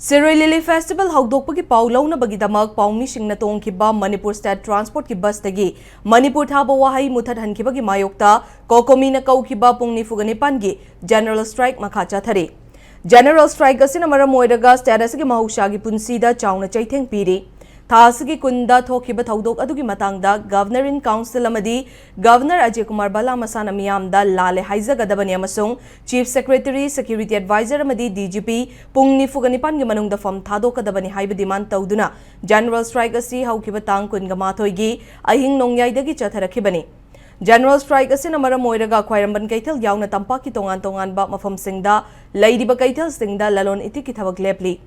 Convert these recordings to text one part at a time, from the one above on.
Siroi Lily Festival Hogdokpagi Paulona Bagidamak Paumi Shingnatong Kiba Manipur State Transport ki bus tagi Manipur Thaba Wahai Mutad Hankibagi Mayokta Cocomi'S Kaukiba Pungni Fuganipangi General Strike Makacha Thari General Strike asina maram oiraga status gi mahushagi punsida chauna chaitheng piri Thasigi kunda thokiba thaudok adugi matangda Governor in Council amadi Governor Ajay Kumar Bala Masana Miyamda lale haizagadabani amasung Chief Secretary Security Advisor amadi DGP pungni fuganipan gi manungda fam thadokadabani haiba demand tawduna General Strike asi haukiba tang kunga mathoigi ahing nongyaidagi chatharakibani General Strike asina maram oiraga khwairamban kaithal yauna tampaki tongan ba mafam singda laidiba kaithal singda lalon itiki thabak lepli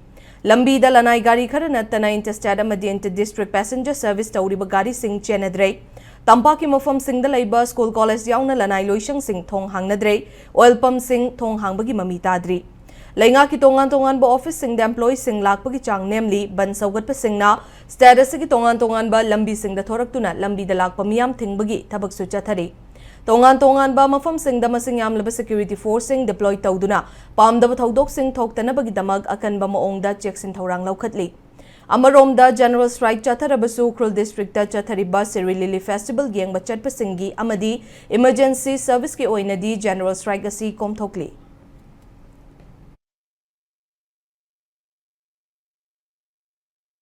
Lambi da lanai gari khara nattana interstate amadi inter-district passenger service tawriba gari sing chenadre Tampaki mafam singda laiba school college yauna lanai loisang sing thong hangnadre oil pump sing thong hangbagi mami tadri Lainga ki tongan ba office sing da employee sing lakpagi chang nemli ban saugat pa singna status ki tongan ba lambi sing da thoraktuna lambi da lakpa miyam thingbagi thabak su chathari tongan ba mafam sing da masing yamlaba security force sing deploy tawduna pamdaba thaudok sing thoktanabagi damag akan ba maongda checks in thorang laukhatli Amaromda General Strike chatharabasu Ukrul District ta chathariba Siroi Lily Festival yengba chatpa singi amadi emergency service ki oinadi General Strike asi komthokli